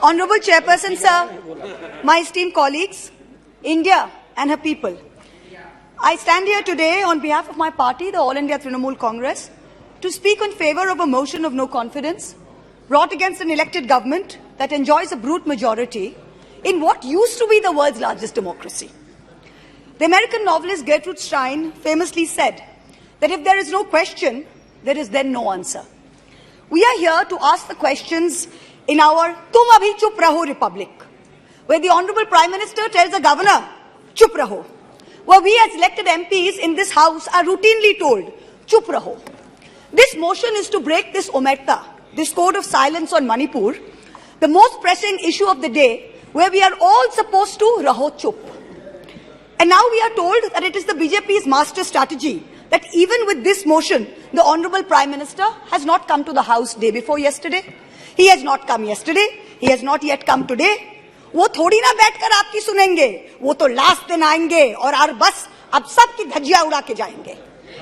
Honorable Chairperson, sir, my esteemed colleagues, India and her people, I stand here today on behalf of my party, the All India Trinamool Congress, to speak in favour of a motion of no confidence brought against an elected government that enjoys a brute majority in what used to be the world's largest democracy. The American novelist Gertrude Stein famously said that if there is no question, there is then no answer. We are here to ask the questions in our Tum Abhi Chup Raho Republic, where the Honourable Prime Minister tells the Governor, Chup Raho, where we as elected MPs in this House are routinely told, Chup Raho. This motion is to break this omerta, this code of silence on Manipur, the most pressing issue of the day, where we are all supposed to Raho Chup. And now we are told that it is the BJP's master strategy that even with this motion, the Honourable Prime Minister has not come to the House day before yesterday. He has not come yesterday. He has not yet come today. वो थोड़ी ना बैठकर आपकी सुनेंगे, वो तो last दिन आएंगे और बस अब सबकी धज्जियां उड़ा के जाएंगे.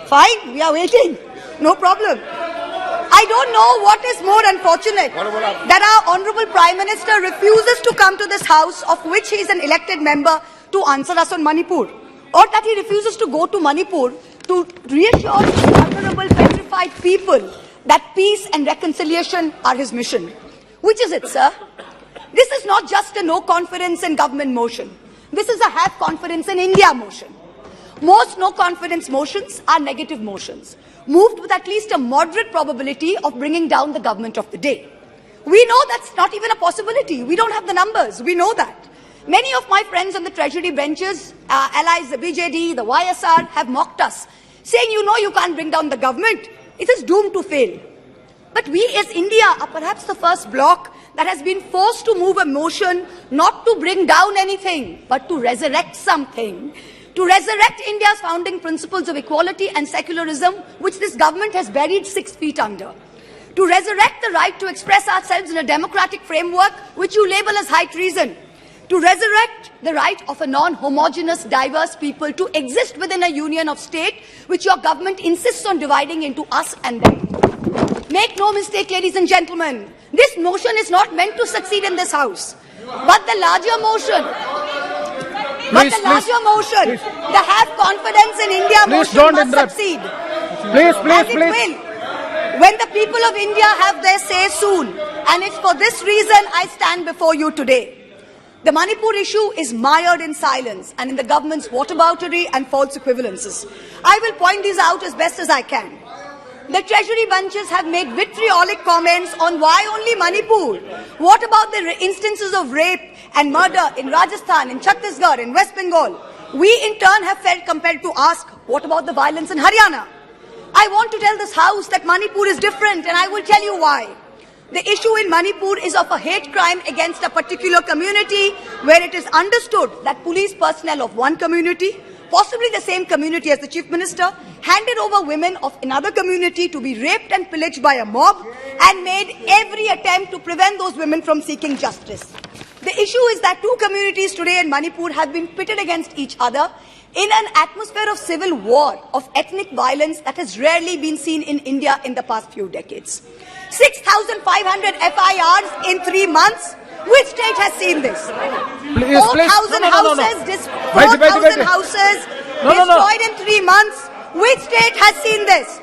Fine, we are waiting. No problem. I don't know what is more unfortunate that our Honourable Prime Minister refuses to come to this House, of which he is an elected member, to answer us on Manipur, or that he refuses to go to Manipur to reassure vulnerable, petrified people that peace and reconciliation are his mission. Which is it, sir? This is not just a no confidence in government motion. This is a have confidence in India motion. Most no confidence motions are negative motions, moved with at least a moderate probability of bringing down the government of the day. We know that's not even a possibility. We don't have the numbers. We know that. Many of my friends on the Treasury benches, allies, the BJD, the YSR, have mocked us, saying, you know, you can't bring down the government. It is doomed to fail. But we as India are perhaps the first bloc that has been forced to move a motion not to bring down anything, but to resurrect something. To resurrect India's founding principles of equality and secularism, which this government has buried 6 feet under. To resurrect the right to express ourselves in a democratic framework, which you label as high treason. To resurrect the right of a non-homogeneous, diverse people to exist within a union of state, which your government insists on dividing into us and them. Make no mistake, ladies and gentlemen, this motion is not meant to succeed in this House. But the larger motion, the have confidence in India motion must succeed. Please. Will, when the people of India have their say soon. And it's for this reason I stand before you today. The Manipur issue is mired in silence and in the government's whataboutery and false equivalences. I will point these out as best as I can. The Treasury bunches have made vitriolic comments on why only Manipur. What about the instances of rape and murder in Rajasthan, in Chhattisgarh, in West Bengal? We in turn have felt compelled to ask, what about the violence in Haryana? I want to tell this House that Manipur is different, and I will tell you why. The issue in Manipur is of a hate crime against a particular community, where it is understood that police personnel of one community, possibly the same community as the Chief Minister, handed over women of another community to be raped and pillaged by a mob and made every attempt to prevent those women from seeking justice. The issue is that 2 communities today in Manipur have been pitted against each other in an atmosphere of civil war, of ethnic violence that has rarely been seen in India in the past few decades. 6,500 FIRs in 3 months. Which state has seen this? 4,000 houses destroyed in 3 months. Which state has seen this?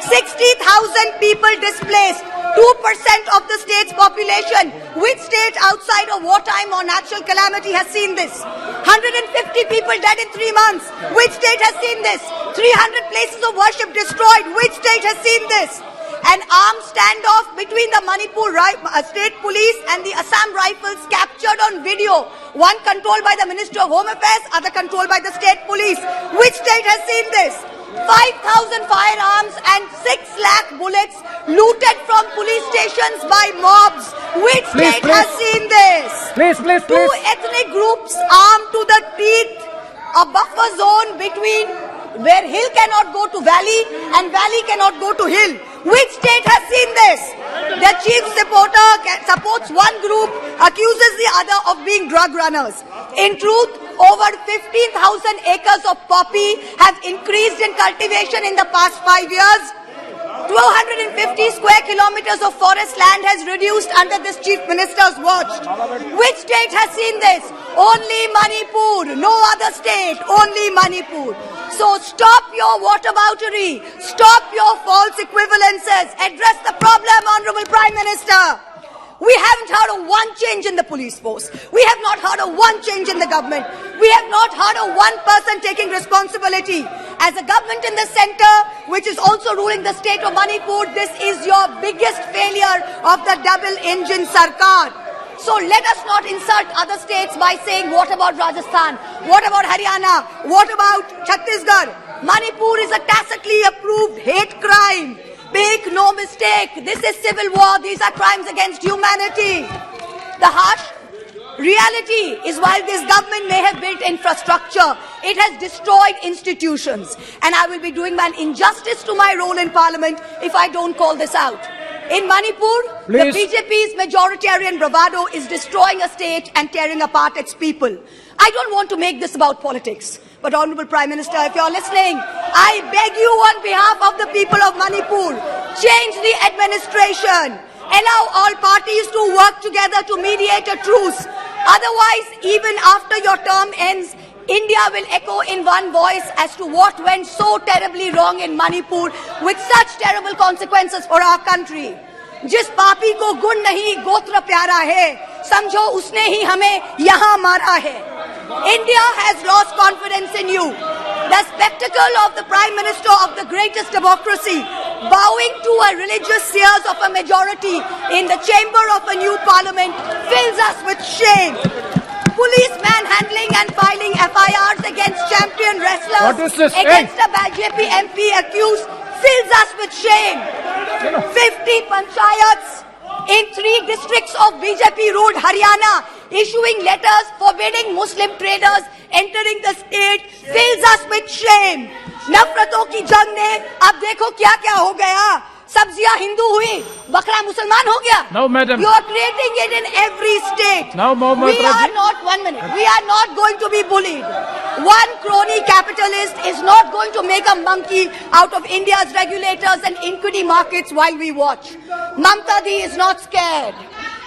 60,000 people displaced, 2% of the state's population. Which state outside of wartime or natural calamity has seen this? 150 people dead in 3 months. Which state has seen this? 300 places of worship destroyed. Which state has seen this? An armed standoff between the Manipur state police and the Assam Rifles captured on video. One controlled by the Ministry of Home Affairs, other controlled by the state police. Which state has seen this? 5,000 firearms and 6 lakh bullets looted from police stations by mobs. Which state has seen this? Please. 2 ethnic groups armed to the teeth. A buffer zone between where hill cannot go to valley and valley cannot go to hill. Which state has seen this? The chief supporter supports one group, accuses the other of being drug runners. In truth, over 15,000 acres of poppy have increased in cultivation in the past 5 years. 250 square kilometers of forest land has reduced under this chief minister's watch. Which state has seen this? Only Manipur. No other state. Only Manipur. So stop your whataboutery. Stop your false equivalences. Address the problem, Honorable Prime Minister. We haven't heard of one change in the police force. We have not heard of one change in the government. We have not heard of one person taking responsibility. As a government in the center, which is also ruling the state of Manipur, this is your biggest failure of the double-engine Sarkar. So let us not insult other states by saying, what about Rajasthan? What about Haryana? What about Chhattisgarh? Manipur is a tacitly approved hate crime. Make no mistake, this is civil war. These are crimes against humanity. The harsh reality is while this government may have built infrastructure, it has destroyed institutions. And I will be doing an injustice to my role in parliament if I don't call this out. In Manipur, the BJP's majoritarian bravado is destroying a state and tearing apart its people. I don't want to make this about politics. But Honorable Prime Minister, if you're listening, I beg you on behalf of the people of Manipur, change the administration. Allow all parties to work together to mediate a truce. Otherwise, even after your term ends, India will echo in one voice as to what went so terribly wrong in Manipur with such terrible consequences for our country. जिस पापी को गुण नहीं गोत्र प्यारा है, समझो उसने ही हमें यहाँ मारा है. India has lost confidence in you. The spectacle of the Prime Minister of the greatest democracy bowing to a religious seers of a majority in the chamber of a new parliament fills us with shame. Police manhandling and filing FIRs against champion wrestlers against a BJP MP accused fills us with shame. 50 panchayats in 3 districts of BJP-ruled Haryana issuing letters forbidding Muslim traders entering the state fills us with shame. नफरतों की जंग ने अब देखो क्या क्या हो गया. सब्जियां हिंदू हुई, बकरा मुसलमान हो गया. No, madam. You are creating it in every state. Now, we are not, 1 minute, we are not going to be bullied. One crony capitalist is not going to make a monkey out of India's regulators and equity markets while we watch. Mamta Di is not scared.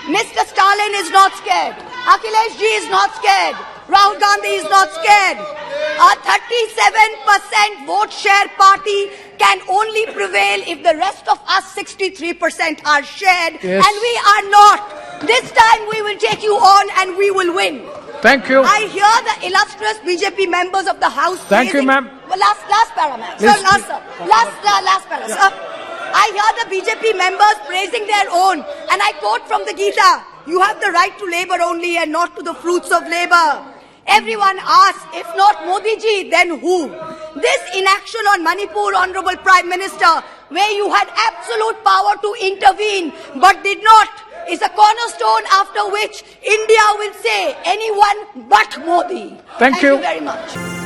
Mr. Stalin is not scared. Akhilesh Ji is not scared. Rahul Gandhi is not scared. A 37% vote share party can only prevail if the rest of us 63% are shared, yes. And we are not. This time we will take you on and we will win. Thank you. I hear the illustrious BJP members of the House. Thank you, ma'am. Well, last para, ma'am. Sir, last para, sir. I hear the BJP members praising their own, and I quote from the Gita, you have the right to labor only and not to the fruits of labor. Everyone asks, if not Modi ji, then who? This inaction on Manipur, Honorable Prime Minister, where you had absolute power to intervene but did not, is a cornerstone after which India will say anyone but Modi. Thank you very much.